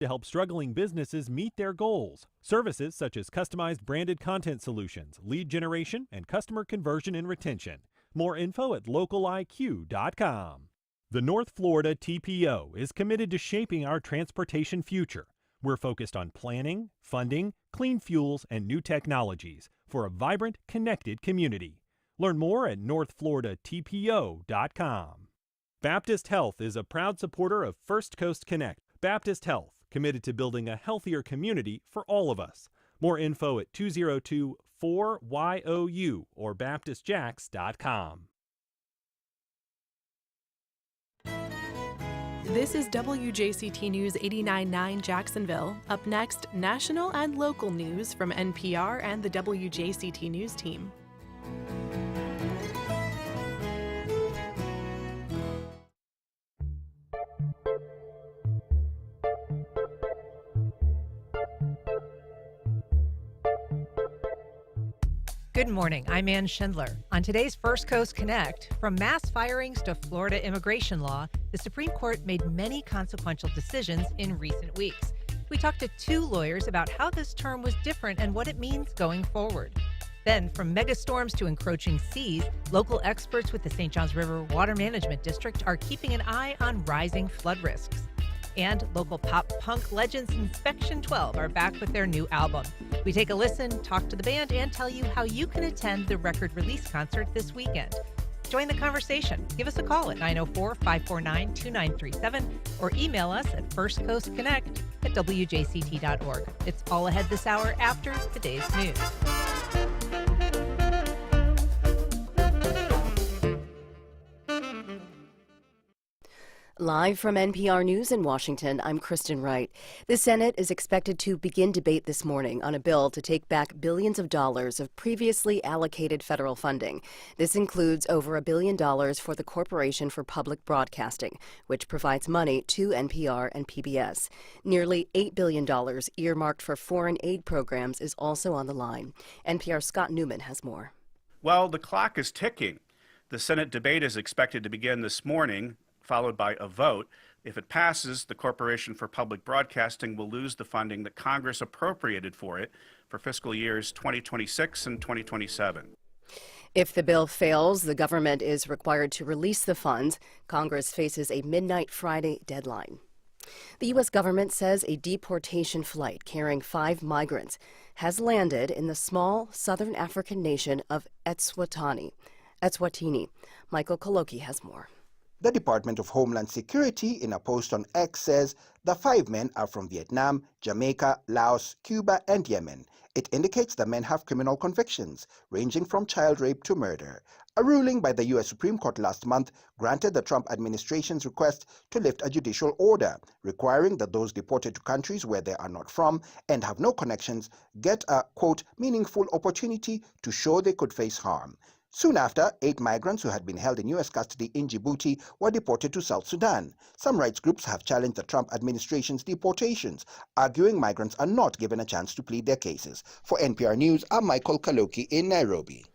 to help struggling businesses meet their goals. Services such as customized branded content solutions, lead generation, and customer conversion and retention. More info at localiq.com. The North Florida TPO is committed to shaping our transportation future. We're focused on planning, funding, clean fuels, and new technologies for a vibrant, connected community. Learn more at northfloridatpo.com. Baptist Health is a proud supporter of First Coast Connect. Baptist Health, committed to building a healthier community for all of us. More info at 202-4YOU or baptistjacks.com. This is WJCT News 89.9 Jacksonville. Up next, national and local news from NPR and the WJCT News team. Good morning, I'm Ann Schindler. On today's First Coast Connect, from mass firings to Florida immigration law, the Supreme Court made many consequential decisions in recent weeks. We talked to two lawyers about how this term was different and what it means going forward. Then, from megastorms to encroaching seas, local experts with the St. Johns River Water Management District are keeping an eye on rising flood risks. And local pop-punk legends Inspection 12 are back with their new album. We take a listen, talk to the band, and tell you how you can attend the record release concert this weekend. Join the conversation. Give us a call at 904-549-2937 or email us at firstcoastconnect@wjct.org. It's all ahead this hour after today's news. Live from NPR News in Washington, I'm Kristen Wright. The Senate is expected to begin debate this morning on a bill to take back billions of dollars of previously allocated federal funding. This includes over $1 billion for the Corporation for Public Broadcasting, which provides money to NPR and PBS. Nearly $8 billion earmarked for foreign aid programs is also on the line. NPR's Scott Newman has more. Well, the clock is ticking. The Senate debate is expected to begin this morning, followed by a vote. If it passes, the Corporation for Public Broadcasting will lose the funding that Congress appropriated for it for fiscal years 2026 and 2027. If the bill fails, the government is required to release the funds. Congress faces a midnight Friday deadline. The U.S. government says a deportation flight carrying 5 migrants has landed in the small southern African nation of Eswatini. Michael Koloki has more. The Department of Homeland Security, in a post on X, says the 5 men are from Vietnam, Jamaica, Laos, Cuba, and Yemen. It indicates the men have criminal convictions, ranging from child rape to murder. A ruling by the U.S. Supreme Court last month granted the Trump administration's request to lift a judicial order, requiring that those deported to countries where they are not from and have no connections get a, quote, meaningful opportunity to show they could face harm. Soon after, 8 migrants who had been held in U.S. custody in Djibouti were deported to South Sudan. Some rights groups have challenged the Trump administration's deportations, arguing migrants are not given a chance to plead their cases. For NPR News, I'm Michael Kaloki in Nairobi.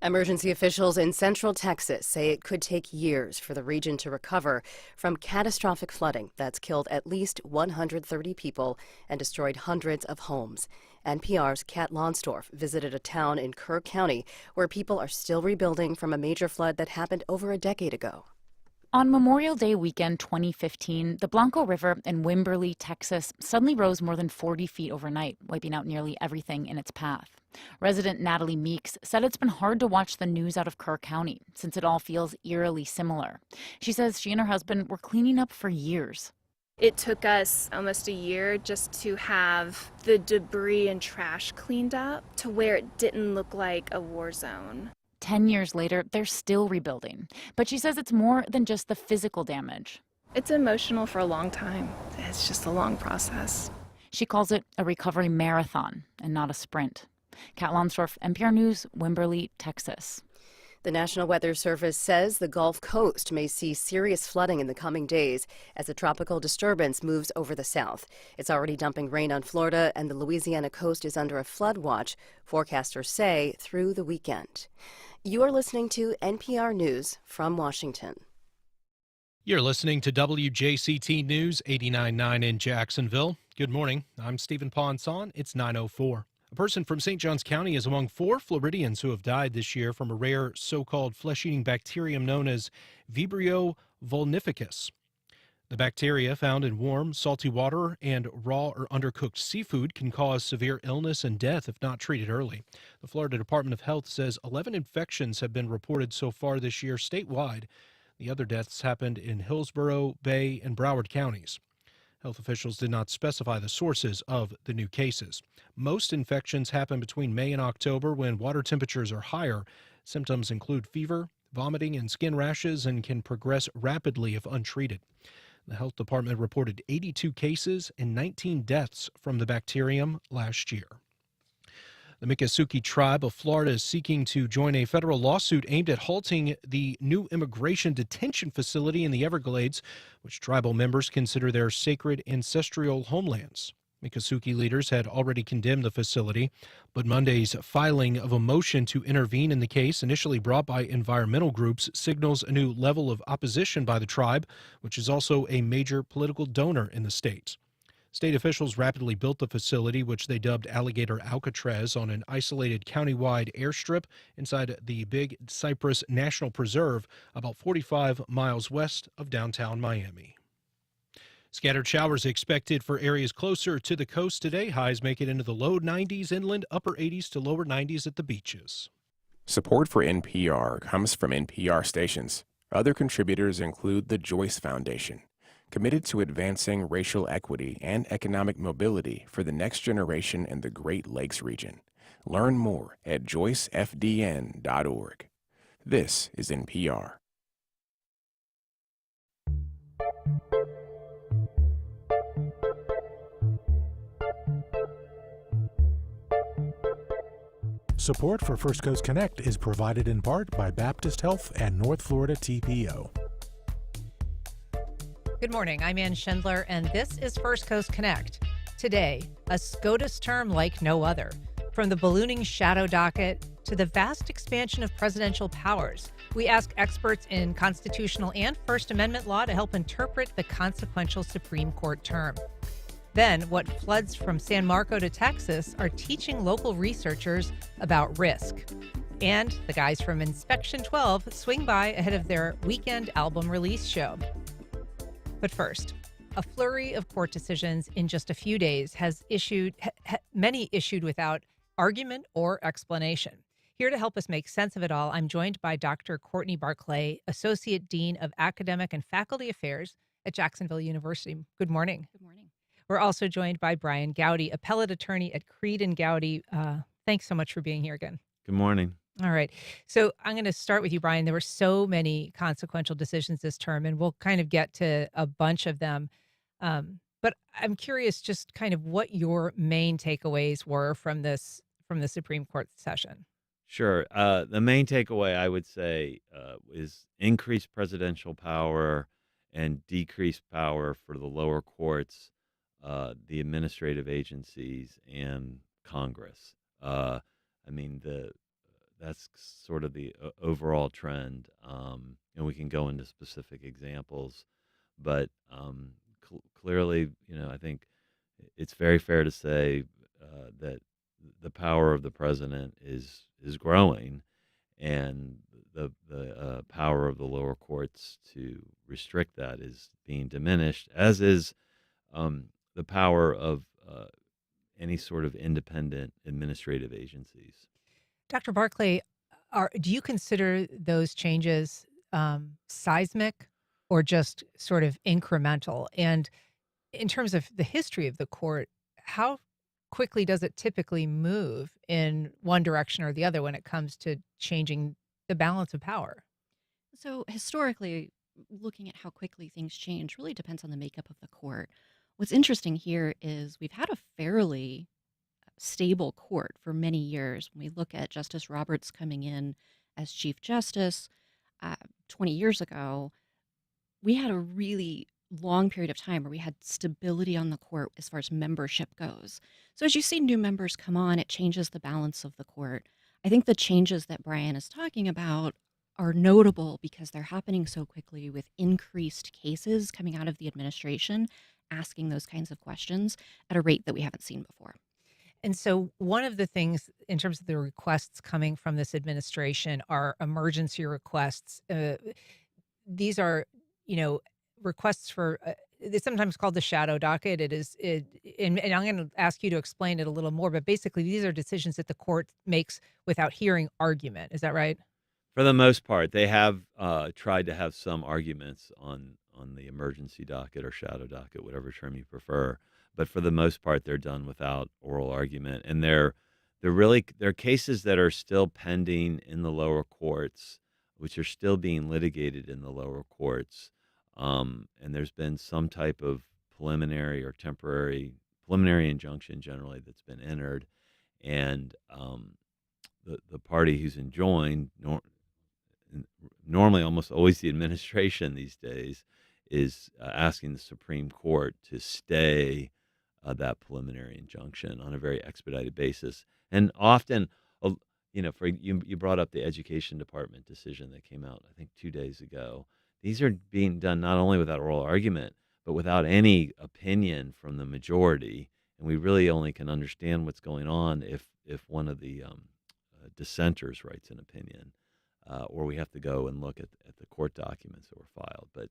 Emergency officials in central Texas say it could take years for the region to recover from catastrophic flooding that's killed at least 130 people and destroyed hundreds of homes. NPR's Kat Lonsdorf visited a town in Kerr County where people are still rebuilding from a major flood that happened over a decade ago. On Memorial Day weekend 2015, the Blanco River in Wimberley, Texas, suddenly rose more than 40 feet overnight, wiping out nearly everything in its path. Resident Natalie Meeks said it's been hard to watch the news out of Kerr County, since it all feels eerily similar. She says she and her husband were cleaning up for years. It took us almost a year just to have the debris and trash cleaned up to where it didn't look like a war zone. 10 years later, they're still rebuilding. But she says it's more than just the physical damage. It's emotional for a long time. It's just a long process. She calls it a recovery marathon and not a sprint. Kat Lonsdorf, NPR News, Wimberley, Texas. The National Weather Service says the Gulf Coast may see serious flooding in the coming days as a tropical disturbance moves over the south. It's already dumping rain on Florida, and the Louisiana coast is under a flood watch, forecasters say, through the weekend. You are listening to NPR News from Washington. You're listening to WJCT News 89.9 in Jacksonville. Good morning. I'm Stephen Ponson. It's 9:04. A person from St. Johns County is among 4 Floridians who have died this year from a rare so-called flesh-eating bacterium known as Vibrio vulnificus. The bacteria, found in warm, salty water and raw or undercooked seafood, can cause severe illness and death if not treated early. The Florida Department of Health says 11 infections have been reported so far this year statewide. The other deaths happened in Hillsborough, Bay, and Broward counties. Health officials did not specify the sources of the new cases. Most infections happen between May and October when water temperatures are higher. Symptoms include fever, vomiting, and skin rashes and can progress rapidly if untreated. The health department reported 82 cases and 19 deaths from the bacterium last year. The Miccosukee tribe of Florida is seeking to join a federal lawsuit aimed at halting the new immigration detention facility in the Everglades, which tribal members consider their sacred ancestral homelands. Miccosukee leaders had already condemned the facility, but Monday's filing of a motion to intervene in the case, initially brought by environmental groups, signals a new level of opposition by the tribe, which is also a major political donor in the state. State officials rapidly built the facility, which they dubbed Alligator Alcatraz, on an isolated countywide airstrip inside the Big Cypress National Preserve, about 45 miles west of downtown Miami. Scattered showers expected for areas closer to the coast today. Highs make it into the low 90s inland, upper 80s to lower 90s at the beaches. Support for NPR comes from NPR stations. Other contributors include the Joyce Foundation, committed to advancing racial equity and economic mobility for the next generation in the Great Lakes region. Learn more at joycefdn.org. This is NPR. Support for First Coast Connect is provided in part by Baptist Health and North Florida TPO. Good morning. I'm Ann Schindler, and this is First Coast Connect. Today, a SCOTUS term like no other. From the ballooning shadow docket to the vast expansion of presidential powers, we ask experts in constitutional and First Amendment law to help interpret the consequential Supreme Court term. Then, what floods from San Marco to Texas are teaching local researchers about risk. And the guys from Inspection 12 swing by ahead of their weekend album release show. But first, a flurry of court decisions in just a few days has many issued without argument or explanation. Here to help us make sense of it all, I'm joined by Dr. Courtney Barclay, Associate Dean of Academic and Faculty Affairs at Jacksonville University. Good morning. Good morning. We're also joined by Bryan Gowdy, appellate attorney at Creed Gowdy. Thanks so much for being here again. Good morning. All right. So I'm going to start with you, Bryan. There were so many consequential decisions this term, and we'll kind of get to a bunch of them. But I'm curious just kind of what your main takeaways were from the Supreme Court session. Sure. The main takeaway, I would say, is increased presidential power and decreased power for the lower courts, the administrative agencies, and Congress. That's sort of the overall trend, and we can go into specific examples. But clearly, I think it's very fair to say that the power of the president is growing, and the power of the lower courts to restrict that is being diminished, as is the power of any sort of independent administrative agencies. Dr. Barclay, do you consider those changes seismic or just sort of incremental? And in terms of the history of the court, how quickly does it typically move in one direction or the other when it comes to changing the balance of power? So historically, looking at how quickly things change really depends on the makeup of the court. What's interesting here is we've had a fairly stable court for many years. When we look at Justice Roberts coming in as Chief Justice 20 years ago, we had a really long period of time where we had stability on the court as far as membership goes. So as you see new members come on, it changes the balance of the court. I think the changes that Bryan is talking about are notable because they're happening so quickly with increased cases coming out of the administration asking those kinds of questions at a rate that we haven't seen before. And so, one of the things in terms of the requests coming from this administration are emergency requests. These are, you know, requests for. It's sometimes called the shadow docket. And I'm going to ask you to explain it a little more. But basically, these are decisions that the court makes without hearing argument. Is that right? For the most part, they have tried to have some arguments on the emergency docket or shadow docket, whatever term you prefer. But for the most part, they're done without oral argument, and they're cases that are still pending in the lower courts, which are still being litigated in the lower courts. And there's been some type of preliminary or preliminary injunction generally that's been entered, and the party who's enjoined, normally almost always the administration these days, is asking the Supreme Court to stay that preliminary injunction on a very expedited basis. And often, for you brought up the education department decision that came out, I think, 2 days ago. These are being done not only without oral argument, but without any opinion from the majority. And we really only can understand what's going on if one of the dissenters writes an opinion, or we have to go and look at the court documents that were filed. But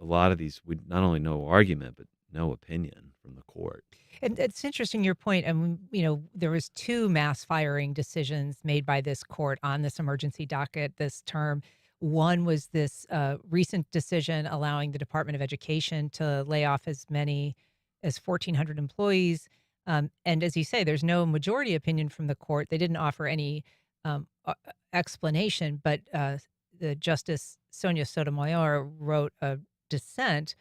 a lot of these, we not only no argument, but no opinion from the court. And it's interesting your point. And there was 2 mass firing decisions made by this court on this emergency docket this term. One was this recent decision allowing the Department of Education to lay off as many as 1,400 employees. And as you say, there's no majority opinion from the court. They didn't offer any explanation, but the Justice Sonia Sotomayor wrote a dissent,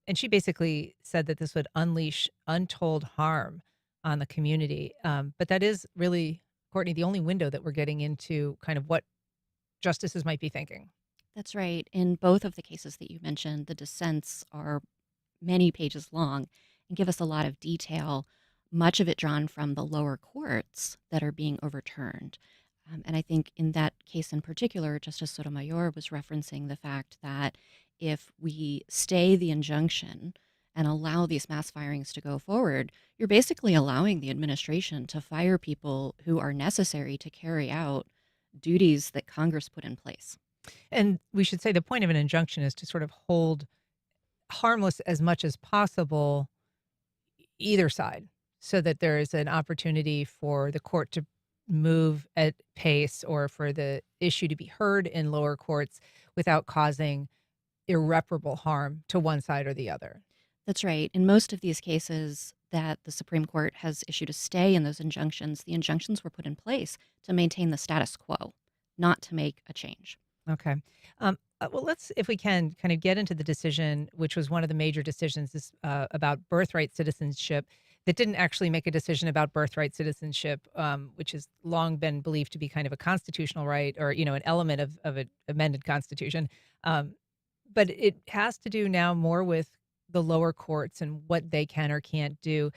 and she basically said that this would unleash untold harm on the community. But that is really, Courtney, the only window that we're getting into kind of what justices might be thinking. That's right. In both of the cases that you mentioned, the dissents are many pages long and give us a lot of detail, much of it drawn from the lower courts that are being overturned. And I think in that case in particular, Justice Sotomayor was referencing the fact that if we stay the injunction and allow these mass firings to go forward, you're basically allowing the administration to fire people who are necessary to carry out duties that Congress put in place. And we should say the point of an injunction is to sort of hold harmless as much as possible either side, so that there is an opportunity for the court to move at pace or for the issue to be heard in lower courts without causing irreparable harm to one side or the other. That's right. In most of these cases that the Supreme Court has issued a stay in those injunctions, the injunctions were put in place to maintain the status quo, not to make a change. Okay. Well, let's, if we can, kind of get into the decision, which was one of the major decisions about birthright citizenship, that didn't actually make a decision about birthright citizenship, which has long been believed to be kind of a constitutional right, or an element of an amended constitution. But it has to do now more with the lower courts and what they can or can't do.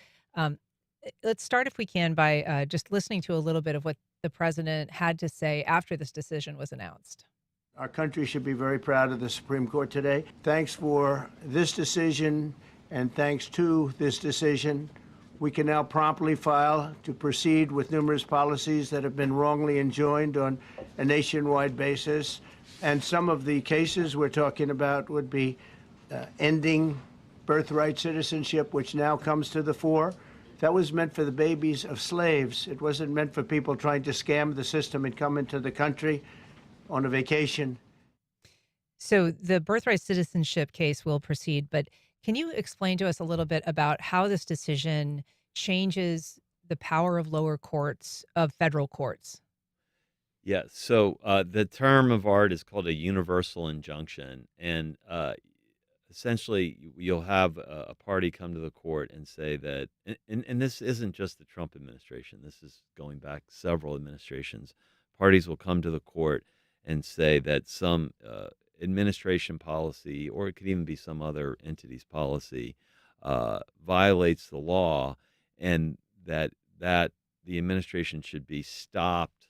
Let's start, if we can, by just listening to a little bit of what the president had to say after this decision was announced. Our country should be very proud of the Supreme Court today. Thanks for this decision, and thanks to this decision, we can now promptly file to proceed with numerous policies that have been wrongly enjoined on a nationwide basis. And some of the cases we're talking about would be ending birthright citizenship, which now comes to the fore. That was meant for the babies of slaves. It wasn't meant for people trying to scam the system and come into the country on a vacation. So the birthright citizenship case will proceed, but can you explain to us a little bit about how this decision changes the power of lower courts, of federal courts? Yeah, so the term of art is called a universal injunction, and essentially you'll have a party come to the court and say that, and this isn't just the Trump administration, this is going back several administrations. Parties will come to the court and say that some administration policy, or it could even be some other entity's policy, violates the law, and that the administration should be stopped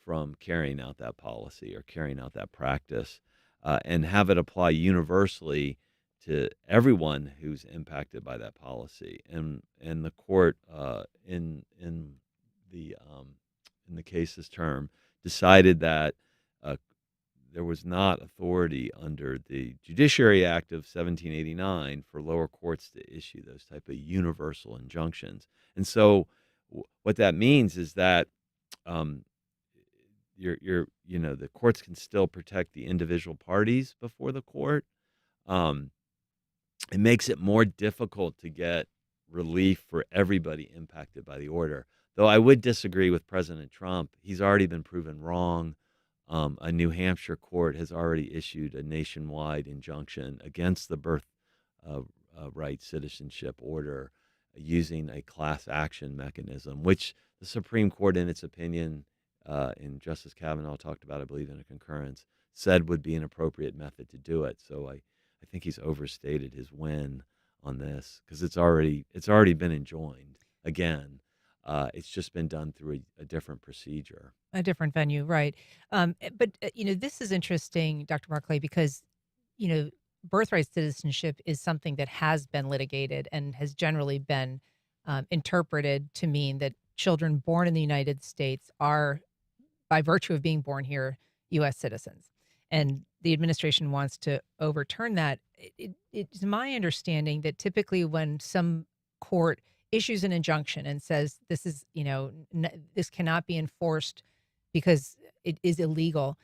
from carrying out that policy or carrying out that practice, and have it apply universally to everyone who's impacted by that policy. And the court in the case's term decided that there was not authority under the Judiciary Act of 1789 for lower courts to issue those type of universal injunctions. And so what that means is that the courts can still protect the individual parties before the court. It makes it more difficult to get relief for everybody impacted by the order. Though I would disagree with President Trump. He's already been proven wrong. A New Hampshire court has already issued a nationwide injunction against the birthright citizenship order using a class action mechanism, which the Supreme Court, in its opinion, and Justice Kavanaugh talked about, I believe, in a concurrence, said would be an appropriate method to do it. So I think he's overstated his win on this because it's already been enjoined again. It's just been done through a different procedure. A different venue, right. But this is interesting, Dr. Barclay, because, birthright citizenship is something that has been litigated and has generally been interpreted to mean that children born in the United States are, by virtue of being born here, U.S. citizens. And the administration wants to overturn that. It's my understanding that typically when some court issues an injunction and says this is, this cannot be enforced because it is illegal,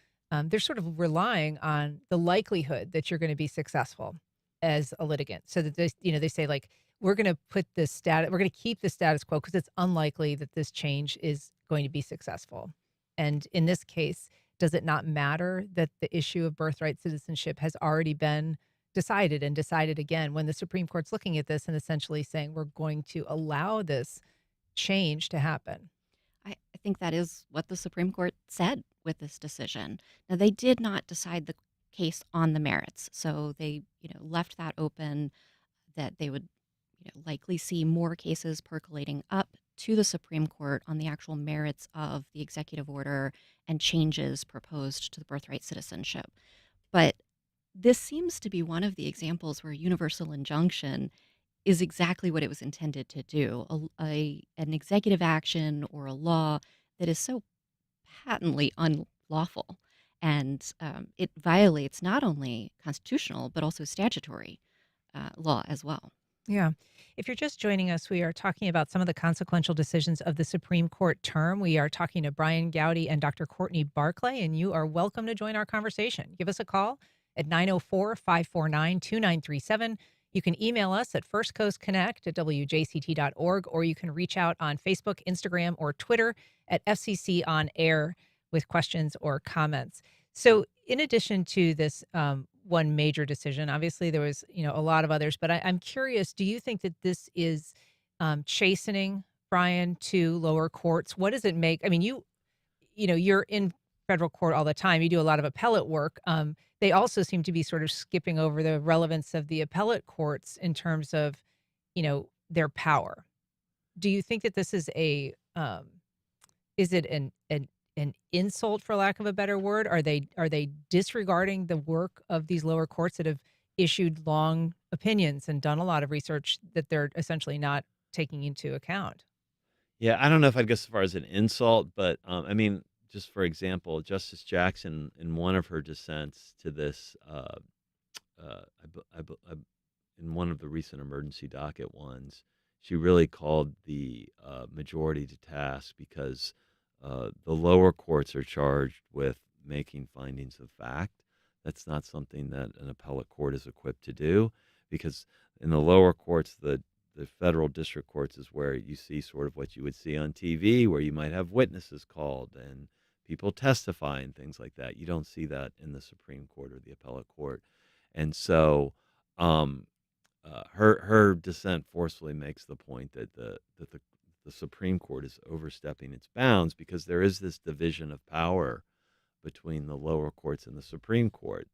they're sort of relying on the likelihood that you're going to be successful as a litigant. So that they say, like, we're going to keep the status quo because it's unlikely that this change is going to be successful. And in this case, does it not matter that the issue of birthright citizenship has already been decided and decided again when the Supreme Court's looking at this and essentially saying we're going to allow this change to happen? I think that is what the Supreme Court said with this decision. Now, they did not decide the case on the merits, so they left that open, that they would likely see more cases percolating up to the Supreme Court on the actual merits of the executive order and changes proposed to the birthright citizenship. But this seems to be one of the examples where universal injunction is exactly what it was intended to do, an executive action or a law that is so patently unlawful. And it violates not only constitutional, but also statutory law as well. Yeah. If you're just joining us, we are talking about some of the consequential decisions of the Supreme Court term. We are talking to Bryan Gowdy and Dr. Courtney Barclay, and you are welcome to join our conversation. Give us a call at 904-549-2937. You can email us at firstcoastconnect@wjct.org, or you can reach out on Facebook, Instagram, or Twitter at FCC On Air with questions or comments. So in addition to this one major decision, obviously there was a lot of others, but I'm curious, do you think that this is chastening, Bryan, to lower courts? What does it make? I mean, you're in federal court all the time. You do a lot of appellate work. They also seem to be sort of skipping over the relevance of the appellate courts in terms of, their power. Do you think that this is is it an insult, for lack of a better word? Are they disregarding the work of these lower courts that have issued long opinions and done a lot of research that they're essentially not taking into account? Yeah, I don't know if I'd go so far as an insult, but I mean, just for example, Justice Jackson, in one of her dissents to this, in one of the recent emergency docket ones, she really called the majority to task because the lower courts are charged with making findings of fact. That's not something that an appellate court is equipped to do, because in the lower courts, the federal district courts is where you see sort of what you would see on TV, where you might have witnesses called and people testify and things like that. You don't see that in the Supreme Court or the appellate court. And so her dissent forcefully makes the point that the Supreme Court is overstepping its bounds because there is this division of power between the lower courts and the Supreme Court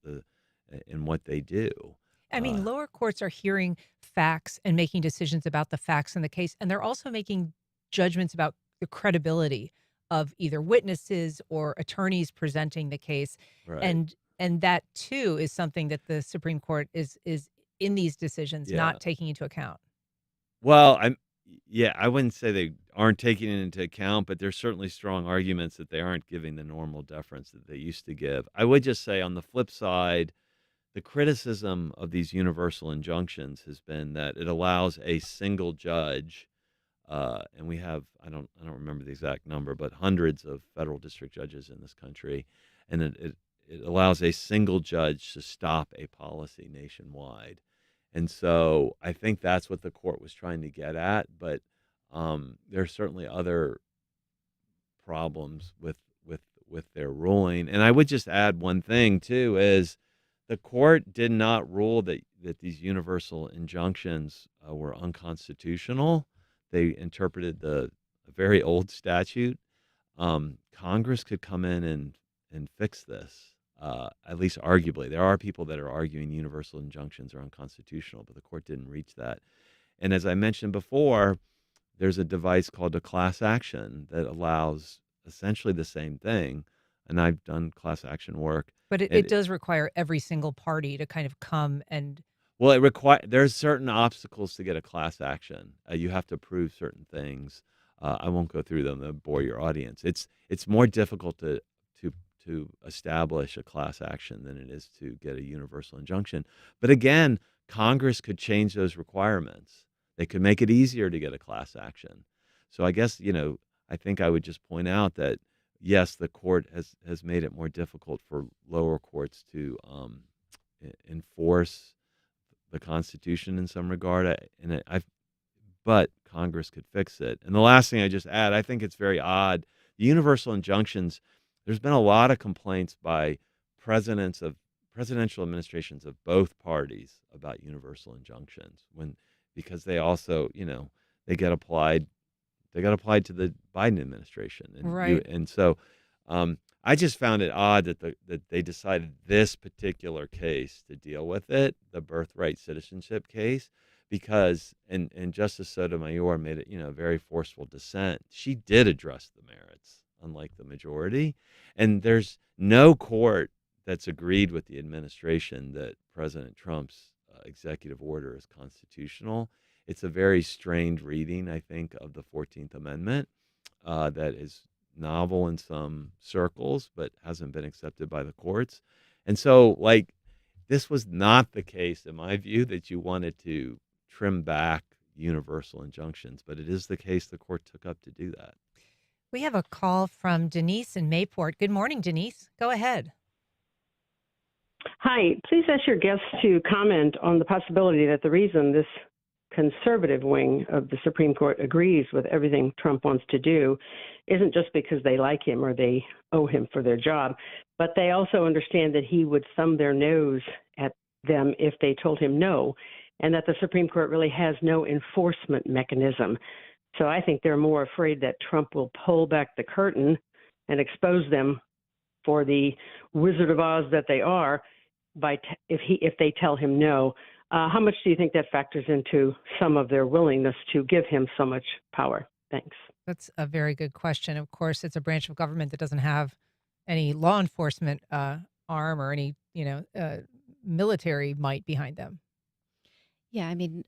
in what they do. I mean, lower courts are hearing facts and making decisions about the facts in the case, and they're also making judgments about the credibility of either witnesses or attorneys presenting the case. Right. And that too is something that the Supreme Court is in these decisions Yeah. not taking into account. Well, I wouldn't say they aren't taking it into account, but there's certainly strong arguments that they aren't giving the normal deference that they used to give. I would just say on the flip side, the criticism of these universal injunctions has been that it allows a single judge, and we have I don't remember the exact number, but hundreds of federal district judges in this country, and it allows a single judge to stop a policy nationwide. And so I think that's what the court was trying to get at, but there are certainly other problems with their ruling. And I would just add one thing too is the court did not rule that these universal injunctions were unconstitutional. They interpreted a very old statute. Congress could come in and fix this. At least arguably. There are people that are arguing universal injunctions are unconstitutional, but the court didn't reach that. And as I mentioned before, there's a device called a class action that allows essentially the same thing. And I've done class action work. But it does require every single party to kind of come and... Well, there's certain obstacles to get a class action. You have to prove certain things. I won't go through them to bore your audience. It's more difficult to establish a class action than it is to get a universal injunction. But again, Congress could change those requirements. They could make it easier to get a class action. So I guess, I think I would just point out that, yes, the court has made it more difficult for lower courts to enforce the Constitution in some regard. But Congress could fix it. And the last thing I just add, I think it's very odd. The universal injunctions, there's been a lot of complaints by presidential administrations of both parties about universal injunctions because they also, they get applied to the Biden administration. And right. So I just found it odd that they decided this particular case to deal with it, the birthright citizenship case, because and Justice Sotomayor made it, a very forceful dissent. She did address the merits, unlike the majority. And there's no court that's agreed with the administration that President Trump's executive order is constitutional. It's a very strained reading, I think, of the 14th Amendment that is novel in some circles, but hasn't been accepted by the courts. And so, this was not the case, in my view, that you wanted to trim back universal injunctions, but it is the case the court took up to do that. We have a call from Denise in Mayport. Good morning, Denise. Go ahead. Hi. Please ask your guests to comment on the possibility that the reason this conservative wing of the Supreme Court agrees with everything Trump wants to do isn't just because they like him or they owe him for their job, but they also understand that he would thumb their nose at them if they told him no, and that the Supreme Court really has no enforcement mechanism. So I think they're more afraid that Trump will pull back the curtain and expose them for the Wizard of Oz that they are if they tell him no. How much do you think that factors into some of their willingness to give him so much power? Thanks. That's a very good question. Of course, it's a branch of government that doesn't have any law enforcement arm or any, military might behind them. Yeah, I mean,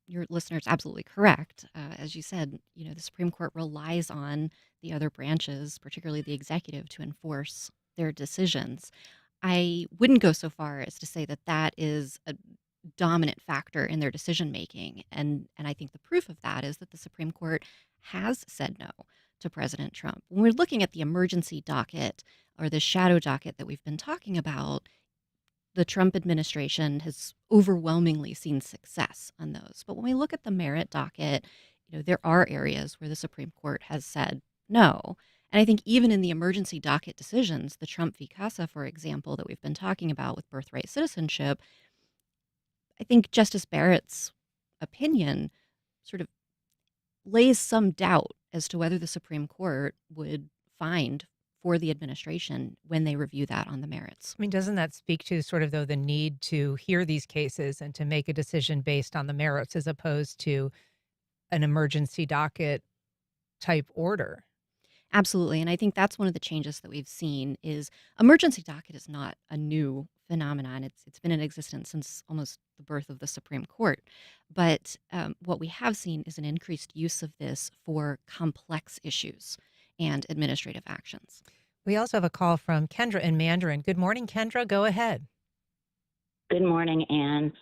your listener's absolutely correct. As you said, the Supreme Court relies on the other branches, particularly the executive, to enforce their decisions. I wouldn't go so far as to say that that is a dominant factor in their decision making. And I think the proof of that is that the Supreme Court has said no to President Trump. When we're looking at the emergency docket or the shadow docket that we've been talking about, the Trump administration has overwhelmingly seen success on those. But when we look at the merit docket, there are areas where the Supreme Court has said no. And I think even in the emergency docket decisions, the Trump v. Casa, for example, that we've been talking about with birthright citizenship, I think Justice Barrett's opinion sort of lays some doubt as to whether the Supreme Court would find for the administration when they review that on the merits. I mean, doesn't that speak to sort of, though, the need to hear these cases and to make a decision based on the merits as opposed to an emergency docket type order? Absolutely. And I think that's one of the changes that we've seen is emergency docket is not a new phenomenon. It's been in existence since almost the birth of the Supreme Court. But what we have seen is an increased use of this for complex issues and administrative actions. We also have a call from Kendra in Mandarin. Good morning, Kendra. Go ahead. Good morning, Anne.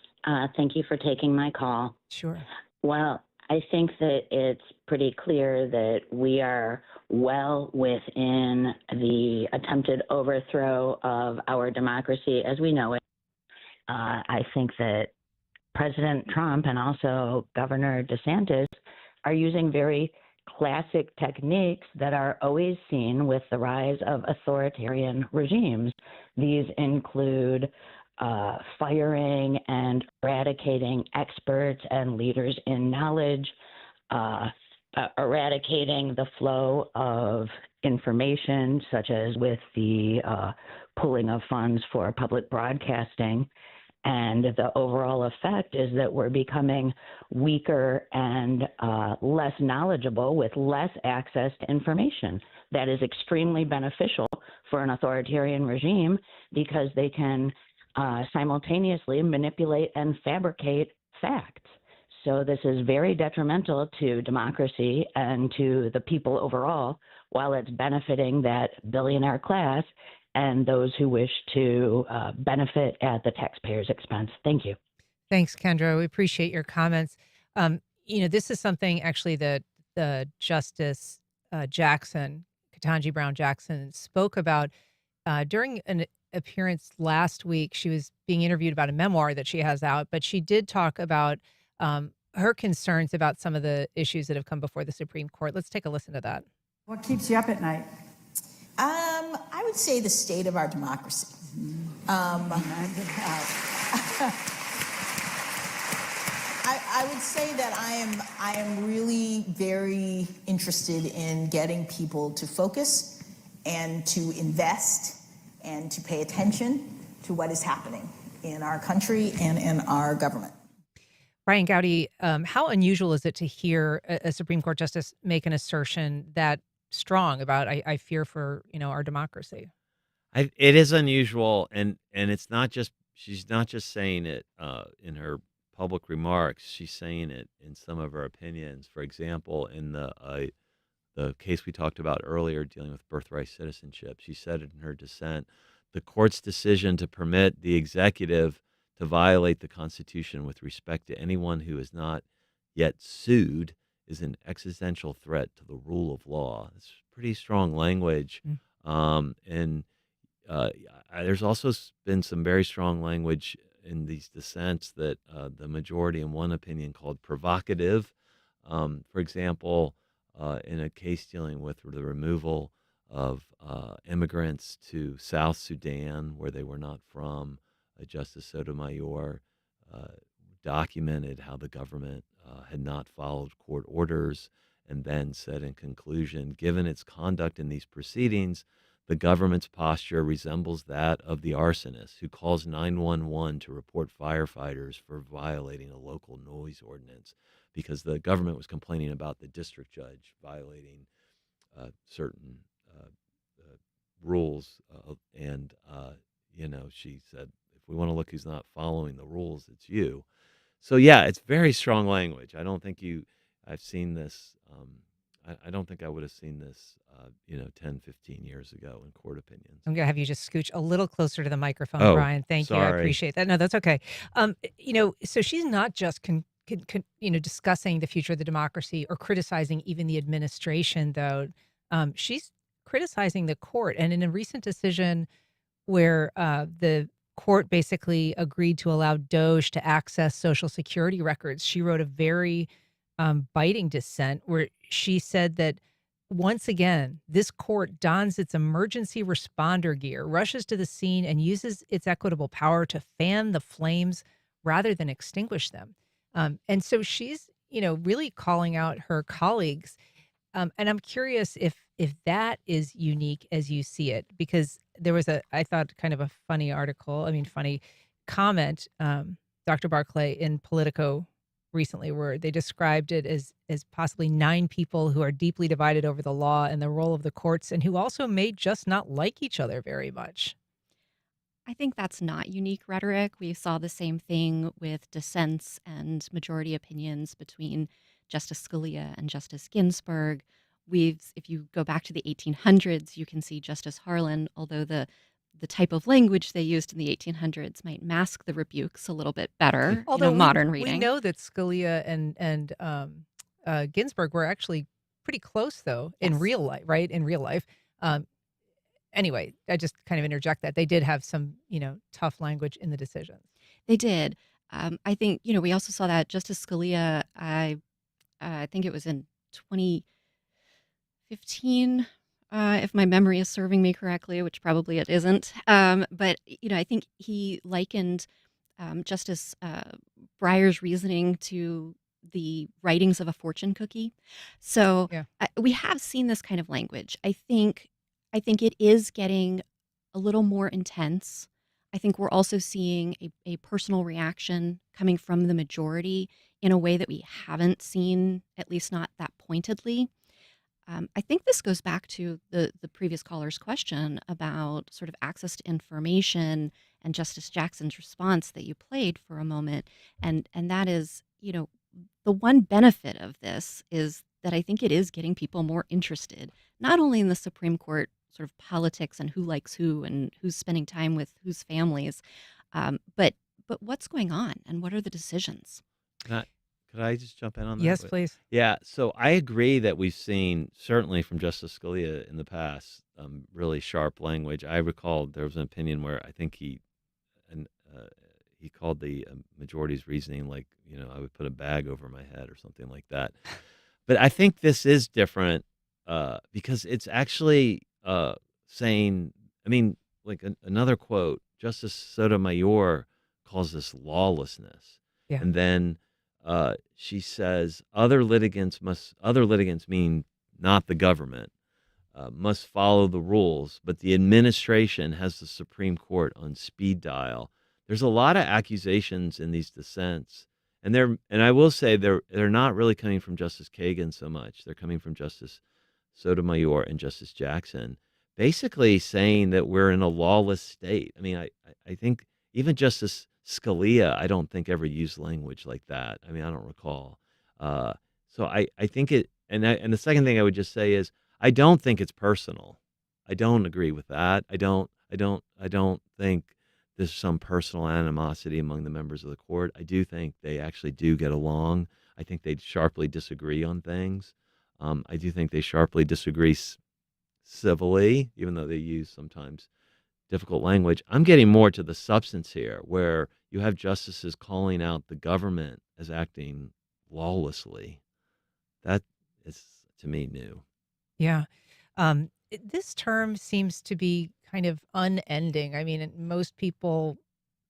Thank you for taking my call. Sure. Well, I think that it's pretty clear that we are well within the attempted overthrow of our democracy as we know it. I think that President Trump and also Governor DeSantis are using very classic techniques that are always seen with the rise of authoritarian regimes. These include firing and eradicating experts and leaders in knowledge, eradicating the flow of information, such as with the pooling of funds for public broadcasting. And the overall effect is that we're becoming weaker and less knowledgeable with less access to information. That is extremely beneficial for an authoritarian regime because they can simultaneously manipulate and fabricate facts. So this is very detrimental to democracy and to the people overall, while it's benefiting that billionaire class and those who wish to benefit at the taxpayer's expense. Thank you. Thanks, Kendra. We appreciate your comments. This is something actually that the Justice Jackson, Ketanji Brown Jackson, spoke about during an appearance last week. She was being interviewed about a memoir that she has out, but she did talk about her concerns about some of the issues that have come before the Supreme Court. Let's take a listen to that. What keeps you up at night? I would say the state of our democracy. I would say that I am really very interested in getting people to focus and to invest and to pay attention to what is happening in our country and in our government. Bryan Gowdy, how unusual is it to hear a Supreme Court justice make an assertion that strong about I fear for our democracy? It is unusual, and it's not just she's not just saying it in her public remarks. She's saying it in some of her opinions. For example, in the case we talked about earlier dealing with birthright citizenship, she said it in her dissent. The court's decision to permit the executive to violate the Constitution with respect to anyone who is not yet sued is an existential threat to the rule of law. It's pretty strong language. There's also been some very strong language in these dissents that the majority in one opinion called provocative. For example, in a case dealing with the removal of immigrants to South Sudan, where they were not from, Justice Sotomayor documented how the government had not followed court orders and then said in conclusion, given its conduct in these proceedings, the government's posture resembles that of the arsonist who calls 911 to report firefighters for violating a local noise ordinance because the government was complaining about the district judge violating certain rules. She said, if we want to look who's not following the rules, it's you. So, yeah, it's very strong language. I don't think I've seen this. I don't think I would have seen this, 10, 15 years ago in court opinions. I'm going to have you just scooch a little closer to the microphone, Oh, Bryan. Thank you. I sorry. appreciate that. No, that's okay. So she's not just discussing the future of the democracy or criticizing even the administration, though. She's criticizing the court. And in a recent decision where the court basically agreed to allow DOJ to access Social Security records, she wrote a very biting dissent where she said that once again, this court dons its emergency responder gear, rushes to the scene, and uses its equitable power to fan the flames rather than extinguish them. And so she's, really calling out her colleagues. And I'm curious if that is unique as you see it, because there was I thought, kind of a funny comment, Dr. Barclay in Politico recently where they described it as possibly 9 people who are deeply divided over the law and the role of the courts and who also may just not like each other very much. I think that's not unique rhetoric. We saw the same thing with dissents and majority opinions between Justice Scalia and Justice Ginsburg. If you go back to the 1800s, you can see Justice Harlan, although the type of language they used in the 1800s might mask the rebukes a little bit better Although in a modern we reading. know that Scalia and Ginsburg were actually pretty close, though, in Yes. real life, right? In real life. Anyway, I just kind of interject that they did have some, tough language in the decisions. They did. I think, we also saw that Justice Scalia, I think it was in 2015, if my memory is serving me correctly, which probably it isn't. But, I think he likened Justice Breyer's reasoning to the writings of a fortune cookie. So Yeah. we have seen this kind of language. I think it is getting a little more intense. I think we're also seeing a personal reaction coming from the majority in a way that we haven't seen, at least not that pointedly. I think this goes back to the previous caller's question about sort of access to information and Justice Jackson's response that you played for a moment. And that is, the one benefit of this is that I think it is getting people more interested, not only in the Supreme Court sort of politics and who likes who and who's spending time with whose families, but what's going on and what are the decisions? Could I just jump in on that? Yes, please. Yeah, so I agree that we've seen, certainly from Justice Scalia in the past, really sharp language. I recall there was an opinion where I think he called the majority's reasoning like, I would put a bag over my head or something like that. But I think this is different because it's actually saying, another quote, Justice Sotomayor calls this lawlessness. Yeah. And then she says other litigants, mean not the government, must follow the rules, but the administration has the Supreme Court on speed dial. There's a lot of accusations in these dissents, and I will say they're not really coming from Justice Kagan so much. They're coming from Justice Sotomayor and Justice Jackson, basically saying that we're in a lawless state. I think even Justice Scalia, I don't think ever used language like that. I don't recall. So I think it, and the second thing I would just say is I don't think it's personal. I don't agree with that. I don't think there's some personal animosity among the members of the court. I do think they actually do get along. I think they sharply disagree on things. I do think they sharply disagree civilly, even though they use sometimes difficult language. I'm getting more to the substance here, where you have justices calling out the government as acting lawlessly. That is, to me, new. Yeah. This term seems to be kind of unending. Most people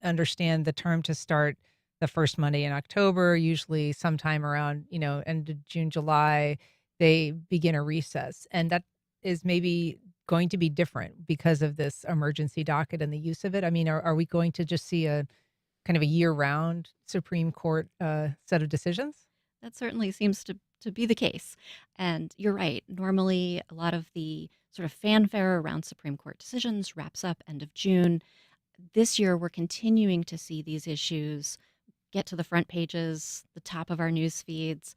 understand the term to start the first Monday in October, usually sometime around, end of June, July, they begin a recess. And that is maybe going to be different because of this emergency docket and the use of it. Are we going to just see a kind of a year-round Supreme Court set of decisions? That certainly seems to be the case. And you're right. Normally, a lot of the sort of fanfare around Supreme Court decisions wraps up end of June. This year, we're continuing to see these issues get to the front pages, the top of our news feeds,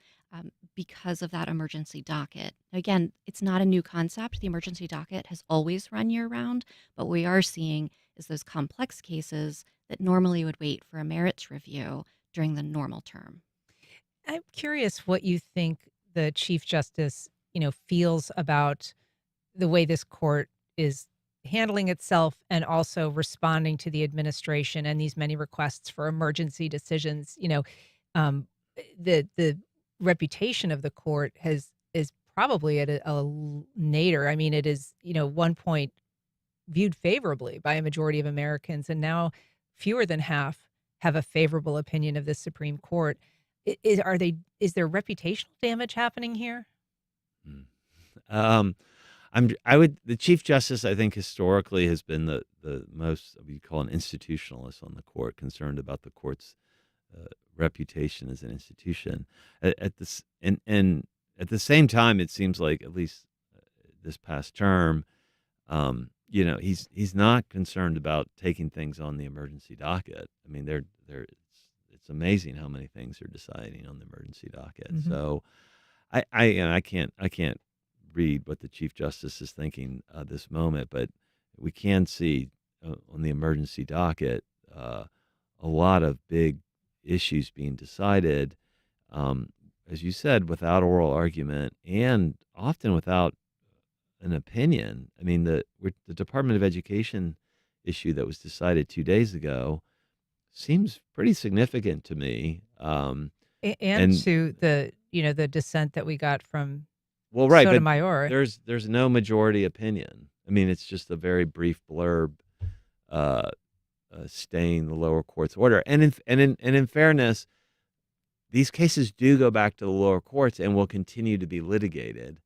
because of that emergency docket. Again, it's not a new concept. The emergency docket has always run year-round, but what we are seeing is those complex cases that normally would wait for a merits review during the normal term. I'm curious what you think the Chief Justice, feels about the way this court is handling itself and also responding to the administration and these many requests for emergency decisions. The reputation of the court is probably at a nadir. It is, one point viewed favorably by a majority of Americans, and now fewer than half have a favorable opinion of the Supreme Court. Is there reputational damage happening here? The Chief Justice, I think, historically has been the most, we call an institutionalist on the court, concerned about the court's reputation as an institution. At this and at the same time, it seems like, at least this past term, he's not concerned about taking things on the emergency docket. I mean, it's amazing how many things are deciding on the emergency docket. Mm-hmm. So I can't read what the Chief Justice is thinking this moment, but we can see on the emergency docket a lot of big issues being decided, as you said, without oral argument and often without an opinion. I mean, the Department of Education issue that was decided 2 days ago seems pretty significant to me. And And to the dissent that we got from well, right, but Sotomayor. there's no majority opinion. I mean, it's just a very brief blurb staying the lower court's order. And in fairness, these cases do go back to the lower courts and will continue to be litigated.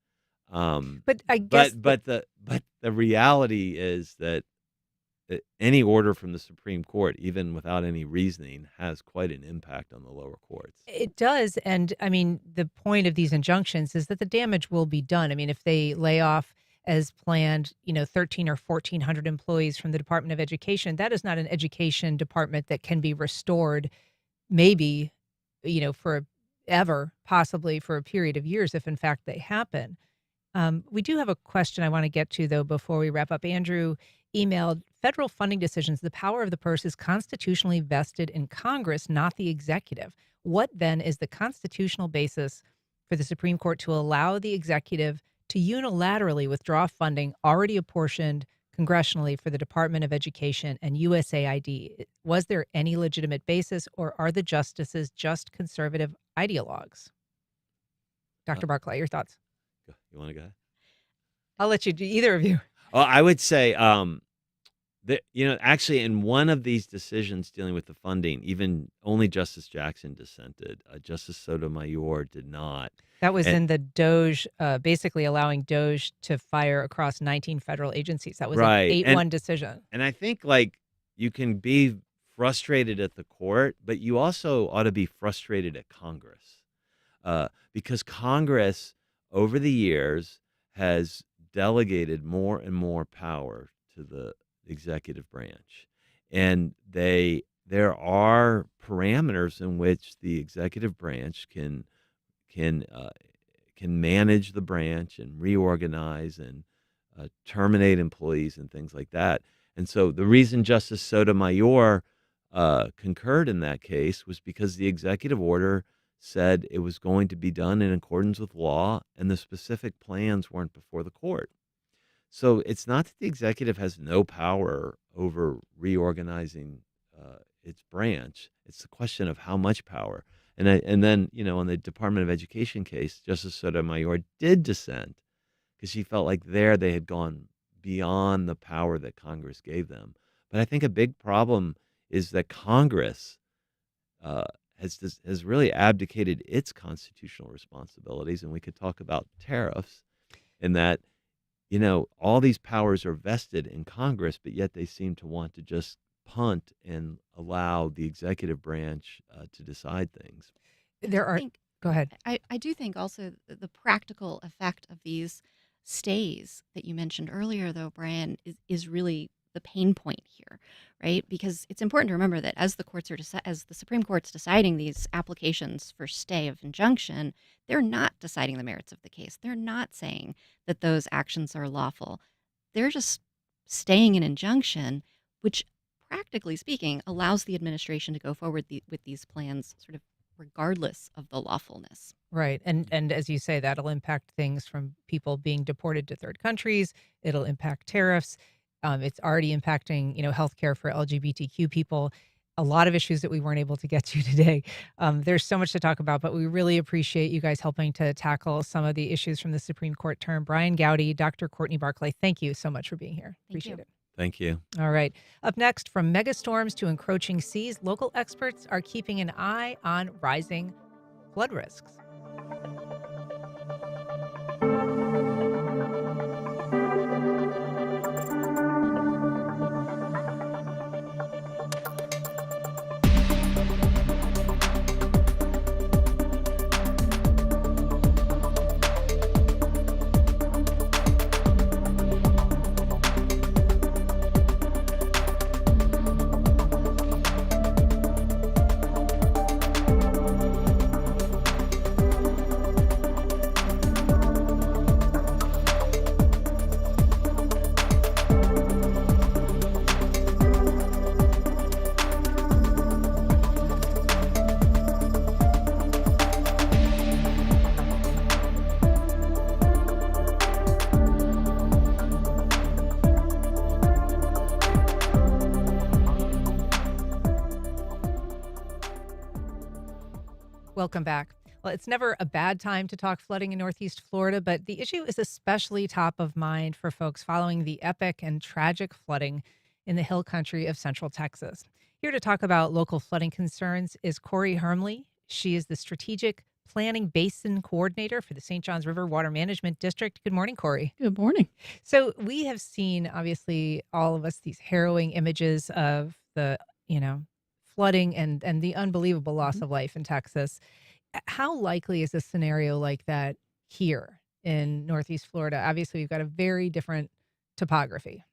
But I guess but the reality is that any order from the Supreme Court, even without any reasoning, has quite an impact on the lower courts. it does. And I mean, the point of these injunctions is that the damage will be done. I mean, if they lay off as planned, 13 or 1,400 employees from the Department of Education, that is not an education department that can be restored, maybe, forever, possibly for a period of years, if in fact they happen. We do have a question I want to get to, though, before we wrap up. Andrew emailed, federal funding decisions, the power of the purse is constitutionally vested in Congress, not the executive. What then is the constitutional basis for the Supreme Court to allow the executive to unilaterally withdraw funding already apportioned congressionally for the Department of Education and USAID? Was there any legitimate basis, or are the justices just conservative ideologues? Dr. Barclay, your thoughts? You want to go ahead? I'll let you do either of you. Well, I would say that, actually in one of these decisions dealing with the funding, even only Justice Jackson dissented. Justice Sotomayor did not. That was in the DOJ, basically allowing DOJ to fire across 19 federal agencies. That was Right. an 8-1 decision. And I think, you can be frustrated at the court, but you also ought to be frustrated at Congress, because Congress over the years has delegated more and more power to the executive branch, and there are parameters in which the executive branch can manage the branch and reorganize and terminate employees and things like that. And so the reason Justice Sotomayor concurred in that case was because the executive order said it was going to be done in accordance with law, and the specific plans weren't before the court. So it's not that the executive has no power over reorganizing its branch. It's the question of how much power. And then, on the Department of Education case, Justice Sotomayor did dissent because she felt like they had gone beyond the power that Congress gave them. But I think a big problem is that Congress has really abdicated its constitutional responsibilities, and we could talk about tariffs, in that, all these powers are vested in Congress, but yet they seem to want to just punt and allow the executive branch to decide things. Go ahead. I do think also the practical effect of these stays that you mentioned earlier, though, Bryan, is really the pain point here, right? Because it's important to remember that as the Supreme Court's deciding these applications for stay of injunction, they're not deciding the merits of the case. They're not saying that those actions are lawful. They're just staying an injunction, which, practically speaking, allows the administration to go forward with these plans sort of regardless of the lawfulness. Right. And as you say, that'll impact things from people being deported to third countries. It'll impact tariffs. It's already impacting, healthcare for LGBTQ people. A lot of issues that we weren't able to get to today. There's so much to talk about, but we really appreciate you guys helping to tackle some of the issues from the Supreme Court term. Bryan Gowdy, Dr. Courtney Barclay, thank you so much for being here. Appreciate it. Thank you. All right. Up next, from megastorms to encroaching seas, local experts are keeping an eye on rising flood risks. Welcome back. Well, it's never a bad time to talk flooding in Northeast Florida, but the issue is especially top of mind for folks following the epic and tragic flooding in the hill country of Central Texas. Here to talk about local flooding concerns is Corey Hermley. She is the Strategic Planning Basin Coordinator for the St. Johns River Water Management District. Good morning, Corey. Good morning. So we have seen, obviously, all of us, these harrowing images of the, flooding and the unbelievable loss of life in Texas. How likely is a scenario like that here in Northeast Florida? Obviously, we've got a very different topography.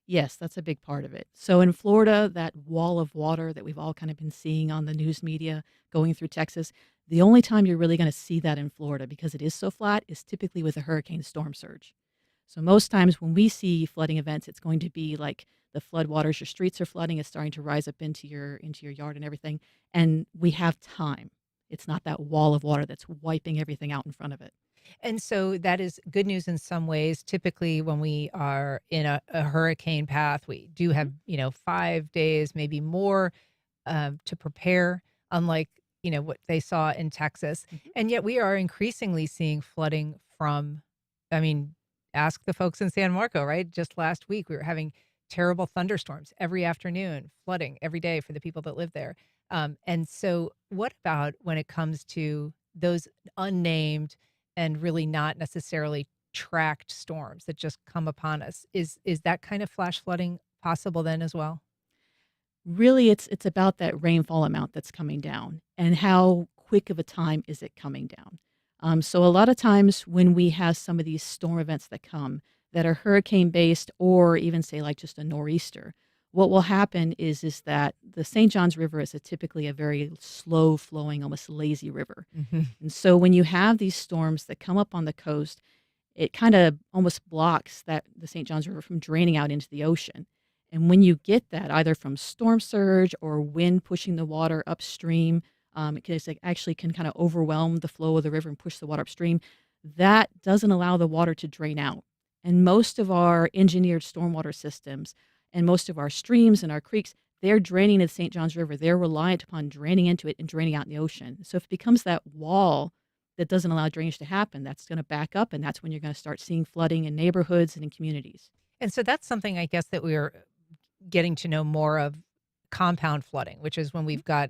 Yes, that's a big part of it. So in Florida, that wall of water that we've all kind of been seeing on the news media going through Texas, the only time you're really going to see that in Florida, because it is so flat, is typically with a hurricane storm surge. So most times when we see flooding events, it's going to be like the floodwaters, your streets are flooding, it's starting to rise up into your yard and everything, and we have time. It's not that wall of water that's wiping everything out in front of it. And so that is good news in some ways. Typically, when we are in a hurricane path, we do have, 5 days, maybe more to prepare, unlike, what they saw in Texas. And yet we are increasingly seeing flooding from, ask the folks in San Marco, right? Just last week, we were having terrible thunderstorms every afternoon, flooding every day for the people that live there. And so what about when it comes to those unnamed and really not necessarily tracked storms that just come upon us? Is that kind of flash flooding possible then as well? Really, it's about that rainfall amount that's coming down and how quick of a time is it coming down. So a lot of times when we have some of these storm events that come that are hurricane based, or even say like just a nor'easter, what will happen is that the St. Johns River is typically a very slow flowing, almost lazy river. And so when you have these storms that come up on the coast, it kind of almost blocks the St. Johns River from draining out into the ocean. And when you get that, either from storm surge or wind pushing the water upstream, it actually can kind of overwhelm the flow of the river and push the water upstream. That doesn't allow the water to drain out. And most of our engineered stormwater systems and most of our streams and our creeks, they're draining to the St. Johns River. They're reliant upon draining into it and draining out in the ocean. So if it becomes that wall that doesn't allow drainage to happen, that's going to back up, and that's when you're going to start seeing flooding in neighborhoods and in communities. And so that's something I guess that we're getting to know more of, compound flooding, which is when we've got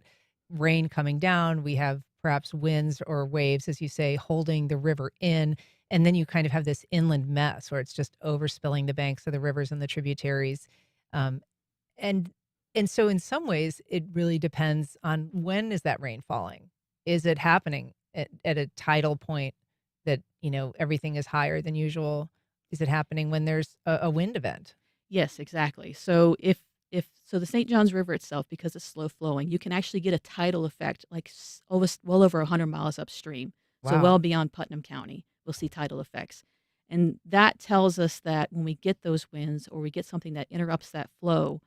rain coming down, we have perhaps winds or waves, as you say, holding the river in. And then you kind of have this inland mess where it's just overspilling the banks of the rivers and the tributaries. And so in some ways, it really depends on when is that rain falling. Is it happening at a tidal point that, everything is higher than usual? Is it happening when there's a wind event? Yes, exactly. So if the St. Johns River itself, because it's slow flowing, you can actually get a tidal effect like well over 100 miles upstream. So Wow. well beyond Putnam County, we'll see tidal effects. And that tells us that when we get those winds or we get something that interrupts that flow,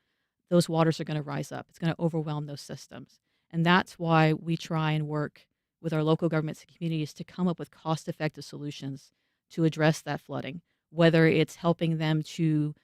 those waters are going to rise up. It's going to overwhelm those systems. And that's why we try and work with our local governments and communities to come up with cost-effective solutions to address that flooding, whether it's helping them to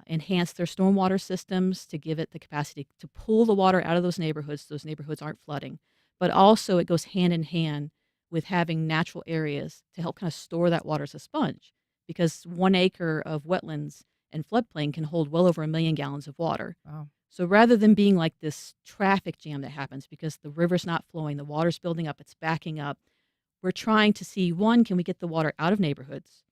enhance their stormwater systems to give it the capacity to pull the water out of those neighborhoods so those neighborhoods aren't flooding. But also it goes hand in hand with having natural areas to help kind of store that water as a sponge, because 1 acre of wetlands and floodplain can hold well over 1 million gallons of water. Wow. So rather than being like this traffic jam that happens because the river's not flowing, the water's building up, it's backing up, we're trying to see, one, can we get the water out of neighborhoods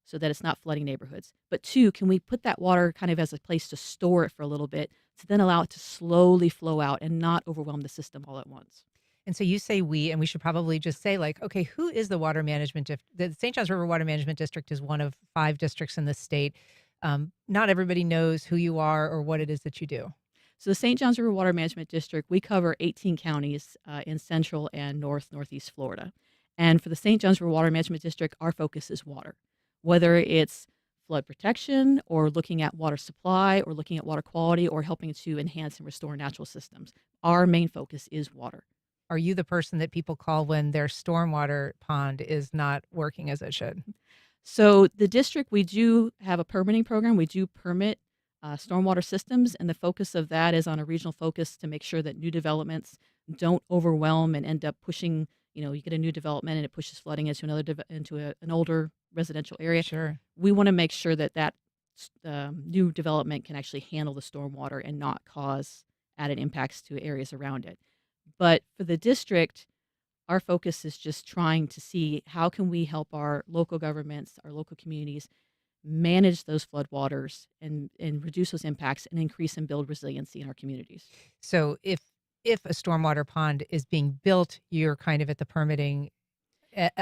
so that it's not flooding neighborhoods? But two, can we put that water kind of as a place to store it for a little bit to then allow it to slowly flow out and not overwhelm the system all at once? And so you say we, and we should probably just say, like, okay, who is the water management? The St. Johns River Water Management District is one of 5 districts in the state. Not everybody knows who you are or what it is that you do. So the St. Johns River Water Management District, we cover 18 counties in central and northeast Florida. And for the St. Johns River Water Management District, our focus is water, whether it's flood protection or looking at water supply or looking at water quality or helping to enhance and restore natural systems. Our main focus is water. Are you the person that people call when their stormwater pond is not working as it should? So the district, we do have a permitting program. We do permit stormwater systems, and the focus of that is on a regional focus to make sure that new developments don't overwhelm and end up pushing You get a new development and it pushes flooding into an older residential area. Sure. We want to make sure that new development can actually handle the stormwater and not cause added impacts to areas around it. But for the district, our focus is just trying to see how can we help our local governments, our local communities manage those floodwaters and reduce those impacts and increase and build resiliency in our communities. So if a stormwater pond is being built, you're kind of at the permitting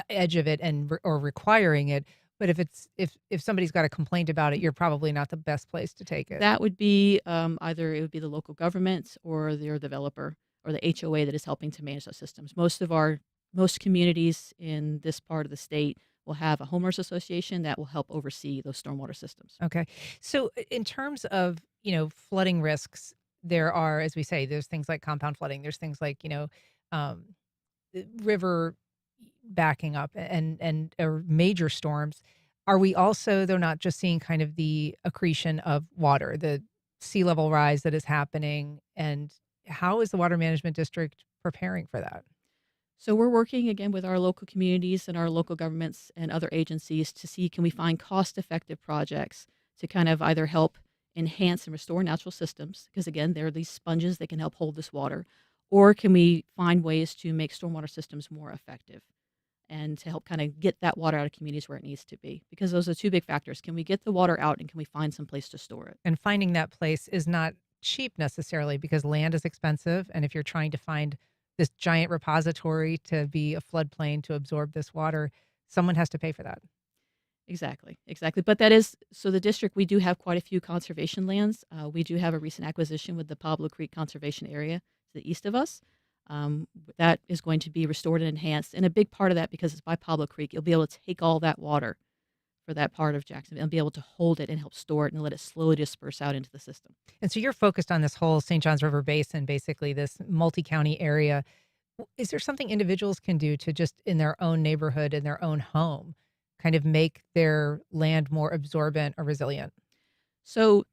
edge of it or requiring it. But if somebody's got a complaint about it, you're probably not the best place to take it. That would be either it would be the local government or their developer or the HOA that is helping to manage those systems. Most communities in this part of the state will have a homeowners association that will help oversee those stormwater systems. Okay. So in terms of, flooding risks, there are, as we say, there's things like compound flooding. There's things like, river backing up and major storms. Are we also, though, not just seeing kind of the accretion of water, the sea level rise that is happening? And how is the Water Management District preparing for that? So we're working again with our local communities and our local governments and other agencies to see can we find cost-effective projects to kind of either help enhance and restore natural systems, because again, there are these sponges that can help hold this water, or can we find ways to make stormwater systems more effective and to help kind of get that water out of communities where it needs to be? Because those are two big factors. Can we get the water out and can we find some place to store it? And finding that place is not cheap necessarily because land is expensive. And if you're trying to find this giant repository to be a floodplain to absorb this water, someone has to pay for that. Exactly. But that is, so the district, we do have quite a few conservation lands. We do have a recent acquisition with the Pablo Creek Conservation Area to the east of us. That is going to be restored and enhanced. And a big part of that, because it's by Pablo Creek, you'll be able to take all that water for that part of Jacksonville and be able to hold it and help store it and let it slowly disperse out into the system. And so you're focused on this whole St. Johns River Basin, basically this multi-county area. Is there something individuals can do to just in their own neighborhood, in their own home, kind of make their land more absorbent or resilient? So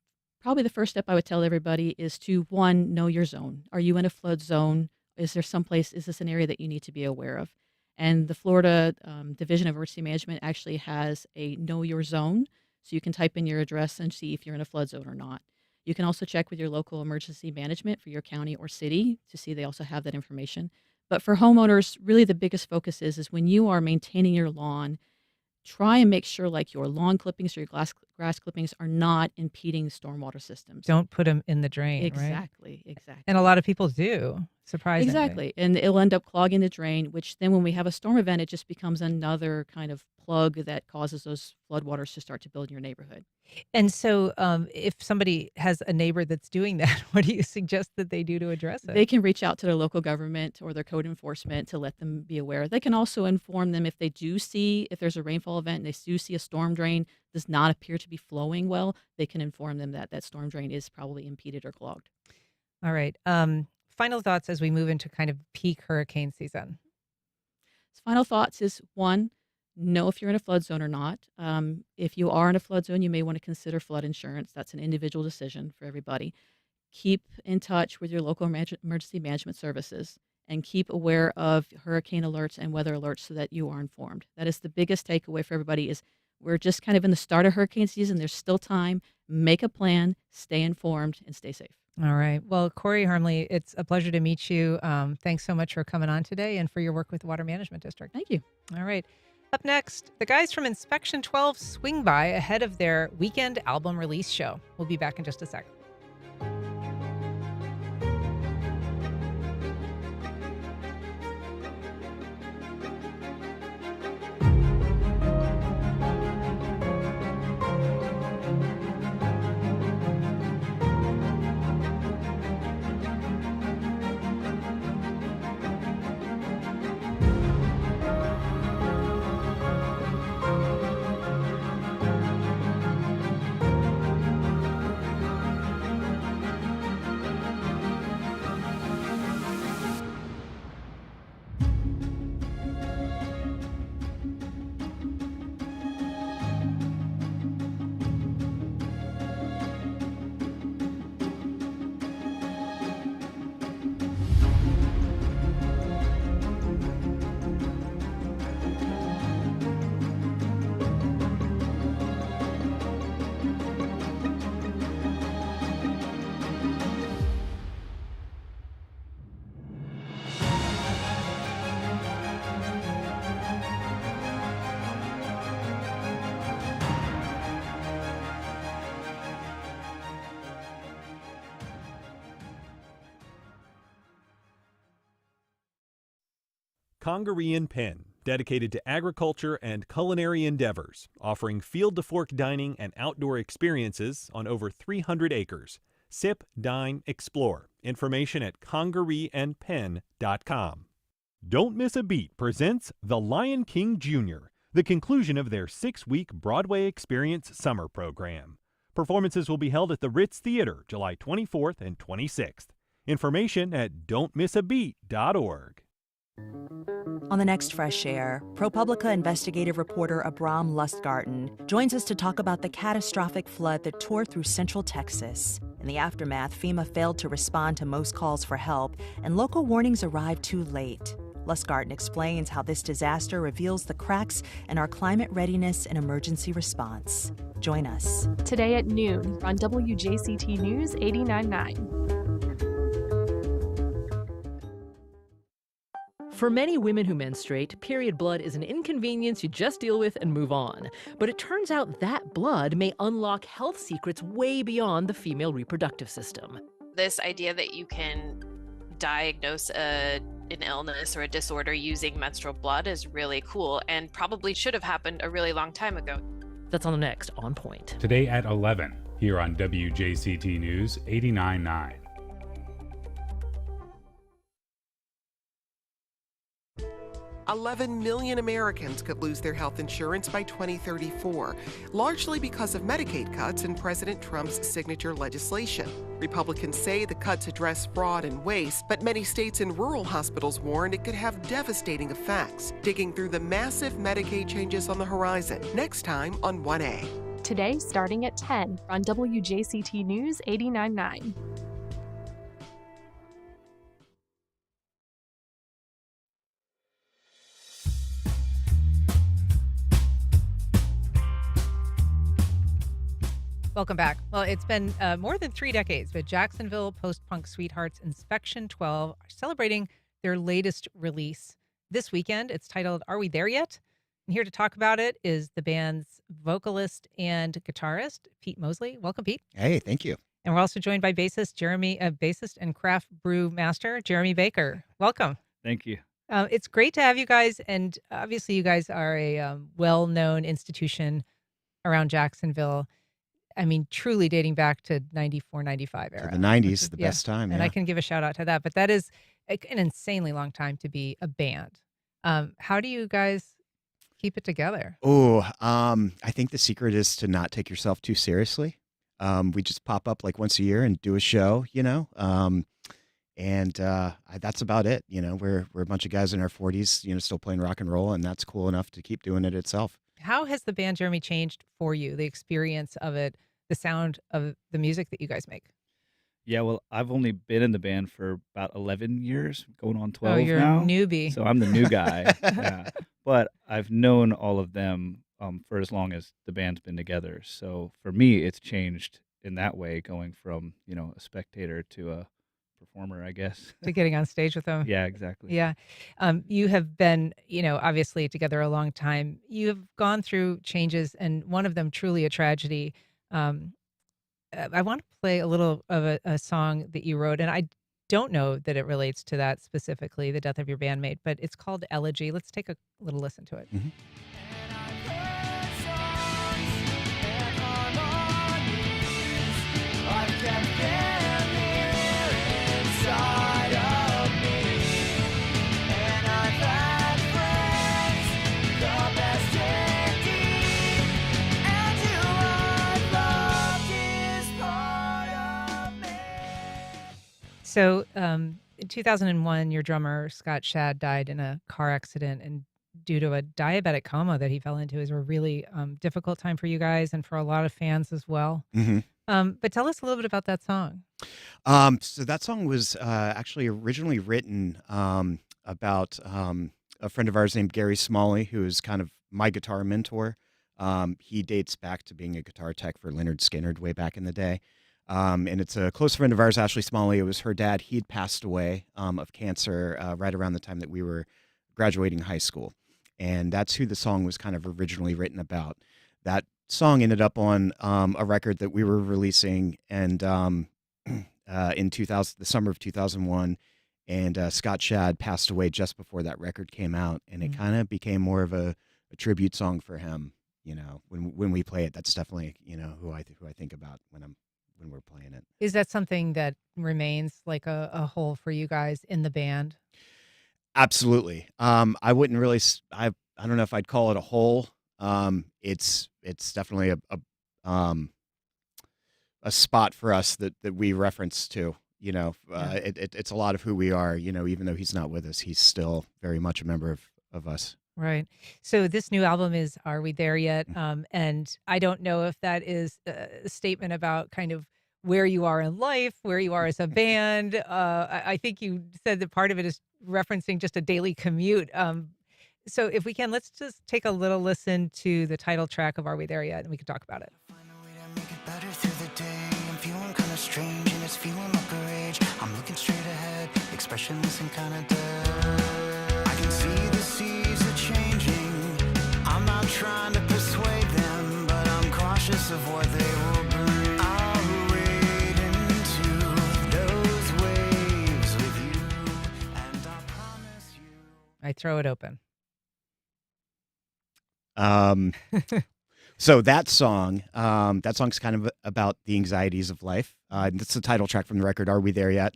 probably the first step I would tell everybody is to, one, know your zone. Are you in a flood zone? Is this an area that you need to be aware of? And the Florida Division of Emergency Management actually has a Know Your Zone, so you can type in your address and see if you're in a flood zone or not. You can also check with your local emergency management for your county or city to see they also have that information. But for homeowners, really the biggest focus is when you are maintaining your lawn, try and make sure like your lawn clippings or your grass clippings are not impeding stormwater systems. Don't put them in the drain, right? Exactly. And a lot of people do, surprisingly. Exactly. And it'll end up clogging the drain, which then when we have a storm event, it just becomes another kind of plug that causes those floodwaters to start to build in your neighborhood. And so if somebody has a neighbor that's doing that, what do you suggest that they do to address it? They can reach out to their local government or their code enforcement to let them be aware. They can also inform them if there's a rainfall event and they do see a storm drain does not appear to be flowing well, they can inform them that that storm drain is probably impeded or clogged. All right. Final thoughts as we move into kind of peak hurricane season. Final thoughts is, one, know if you're in a flood zone or not. If you are in a flood zone, you may want to consider flood insurance. That's an individual decision for everybody. Keep in touch with your local emergency management services and keep aware of hurricane alerts and weather alerts so that you are informed. That is the biggest takeaway for everybody is we're just kind of in the start of hurricane season. There's still time. Make a plan, stay informed, and stay safe. All right. Well, Corey Harmley, it's a pleasure to meet you. Thanks so much for coming on today and for your work with the Water Management District. Thank you. All right. Up next, the guys from Inspection 12 swing by ahead of their weekend album release show. We'll be back in just a sec. Congaree and Penn, dedicated to agriculture and culinary endeavors, offering field-to-fork dining and outdoor experiences on over 300 acres. Sip, dine, explore. Information at congareeandpenn.com. Don't Miss a Beat presents The Lion King Jr., the conclusion of their 6-week Broadway Experience summer program. Performances will be held at the Ritz Theater July 24th and 26th. Information at don'tmissabeat.org. On the next Fresh Air, ProPublica investigative reporter Abram Lustgarten joins us to talk about the catastrophic flood that tore through central Texas. In the aftermath, FEMA failed to respond to most calls for help, and local warnings arrived too late. Lustgarten explains how this disaster reveals the cracks in our climate readiness and emergency response. Join us. Today at noon on WJCT News 89.9. For many women who menstruate, period blood is an inconvenience you just deal with and move on. But it turns out that blood may unlock health secrets way beyond the female reproductive system. This idea that you can diagnose an illness or a disorder using menstrual blood is really cool and probably should have happened a really long time ago. That's on the next On Point. Today at 11, here on WJCT News 89.9. 11 million Americans could lose their health insurance by 2034, largely because of Medicaid cuts and President Trump's signature legislation. Republicans say the cuts address fraud and waste, but many states and rural hospitals warn it could have devastating effects. Digging through the massive Medicaid changes on the horizon, next time on 1A. Today, starting at 10 on WJCT News 89.9. Welcome back. Well, it's been more than 3 decades, but Jacksonville post-punk sweethearts Inspection 12 are celebrating their latest release this weekend. It's titled Are We There Yet? And here to talk about it is the band's vocalist and guitarist, Pete Mosley. Welcome, Pete. Hey, thank you. And we're also joined by bassist bassist and craft brew master, Jeremy Baker. Welcome. Thank you. It's great to have you guys. And obviously you guys are a well-known institution around Jacksonville. I mean, truly dating back to 94, 95 era. To the 90s, the best time. And yeah. I can give a shout out to that. But that is an insanely long time to be a band. How do you guys keep it together? Oh, I think the secret is to not take yourself too seriously. We just pop up like once a year and do a show, and that's about it. We're a bunch of guys in our 40s, still playing rock and roll, and that's cool enough to keep doing it itself. How has the band, Jeremy, changed for you? The experience of it, the sound of the music that you guys make? Yeah, well, I've only been in the band for about 11 years, going on 12 Oh, you're now. a newbie. So I'm the new guy. Yeah. But I've known all of them for as long as the band's been together. So for me, it's changed in that way, going from, a spectator to a performer, I guess. To getting on stage with them. Yeah, exactly. Yeah. You have been, obviously together a long time. You have gone through changes, and one of them truly a tragedy. I want to play a little of a song that you wrote, and I don't know that it relates to that specifically, the death of your bandmate, but it's called Elegy. Let's take a little listen to it. Mm-hmm. So in 2001, your drummer, Scott Shad, died in a car accident, and due to a diabetic coma that he fell into. It was a really difficult time for you guys and for a lot of fans as well. Mm-hmm. But tell us a little bit about that song. So that song was actually originally written about a friend of ours named Gary Smalley, who is kind of my guitar mentor. He dates back to being a guitar tech for Leonard Skinner way back in the day. And it's a close friend of ours, Ashley Smalley. It was her dad. He'd passed away of cancer right around the time that we were graduating high school. And that's who the song was kind of originally written about. That song ended up on a record that we were releasing and in the summer of 2001. And Scott Shad passed away just before that record came out, and it Mm. kind of became more of a tribute song for him. When we play it, that's definitely who I think about when we're playing it. Is that something that remains like a hole for you guys in the band? Absolutely. I wouldn't really. I don't know if I'd call it a hole. It's definitely a spot for us that we reference to. It's a lot of who we are. Even though he's not with us, he's still very much a member of us. Right. So this new album is Are We There Yet? And I don't know if that is a statement about kind of where you are in life, where you are as a band. I think you said that part of it is referencing just a daily commute. So if we can, let's just take a little listen to the title track of Are We There Yet? And we can talk about it. Better through the day. I'm feeling kind of strange and it's feeling like a rage. I'm looking straight ahead, expressionless and kind of dead. I can see the seas are changing. I'm not trying to persuade them, but I'm cautious of what they will bring. I'll wade into those waves with you, and I promise you. I throw it open. So that song's kind of about the anxieties of life. That's the title track from the record, Are We There Yet?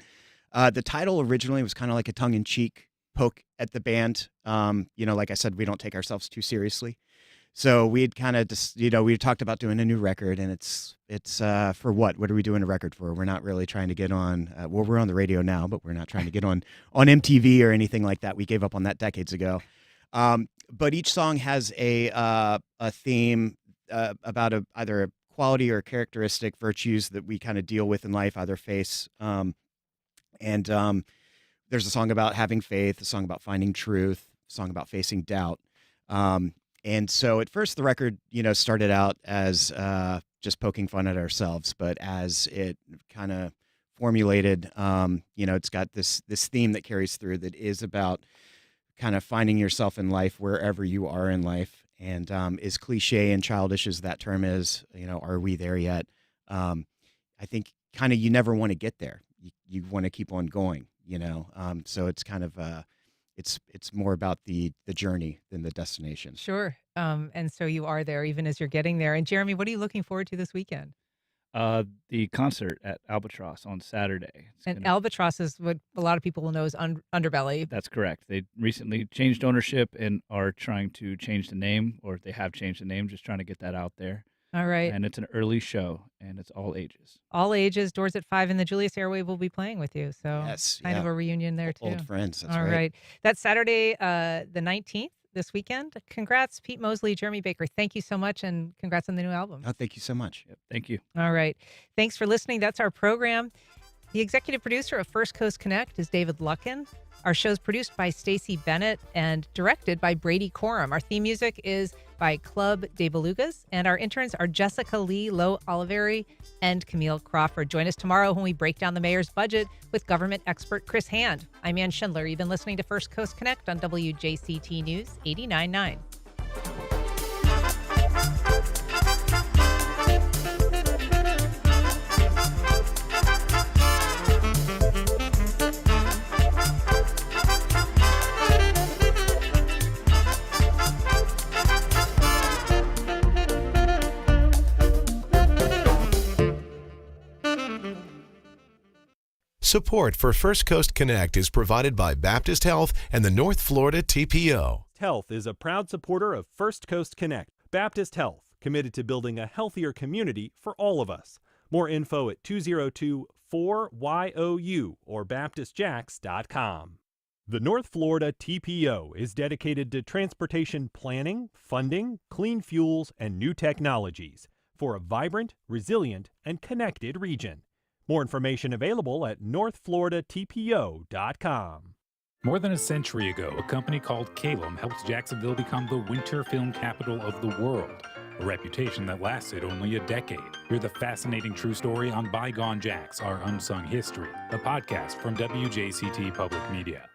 The title originally was kind of like a tongue-in-cheek poke at the band. Like I said, we don't take ourselves too seriously. So we had kind of just, we talked about doing a new record, and it's for what? What are we doing a record for? We're not really trying to get on, we're on the radio now, but we're not trying to get on MTV or anything like that. We gave up on that decades ago. But each song has a theme about either a quality or characteristic virtues that we kind of deal with in life, either face. And there's a song about having faith, a song about finding truth, a song about facing doubt. And so at first the record, started out as just poking fun at ourselves, but as it kind of formulated, it's got this theme that carries through that is about kind of finding yourself in life wherever you are in life. And as cliche and childish as that term is, are we there yet? I think kind of you never want to get there. You want to keep on going, So it's kind of it's more about the journey than the destination. Sure. And so you are there even as you're getting there. And Jeremy, what are you looking forward to this weekend? The concert at Albatross on Saturday. Albatross is what a lot of people will know as Underbelly. That's correct. They recently changed ownership and are trying to change the name, or they have changed the name, just trying to get that out there. All right. And it's an early show, and it's all ages. All ages, doors at 5, and the Julius Airwave will be playing with you. So yes, kind of a reunion there, too. Old friends, that's all right. right. That's Saturday, the 19th. This weekend. Congrats, Pete Mosley, Jeremy Baker. Thank you so much, and congrats on the new album. Oh, thank you so much. Yep, thank you. All right. Thanks for listening. That's our program. The executive producer of First Coast Connect is David Luckin. Our show's produced by Stacey Bennett and directed by Brady Coram. Our theme music is by Club de Belugas, and our interns are Jessica Lee, Lo Oliveri, and Camille Crawford. Join us tomorrow when we break down the mayor's budget with government expert Chris Hand. I'm Ann Schindler. You've been listening to First Coast Connect on WJCT News 89.9. Support for First Coast Connect is provided by Baptist Health and the North Florida TPO. Health is a proud supporter of First Coast Connect. Baptist Health, committed to building a healthier community for all of us. More info at 202-4YOU or baptistjacks.com. The North Florida TPO is dedicated to transportation planning, funding, clean fuels, and new technologies for a vibrant, resilient, and connected region. More information available at northfloridatpo.com. More than a century ago, a company called Calum helped Jacksonville become the winter film capital of the world, a reputation that lasted only a decade. Hear the fascinating true story on Bygone Jacks, Our Unsung History, a podcast from WJCT Public Media.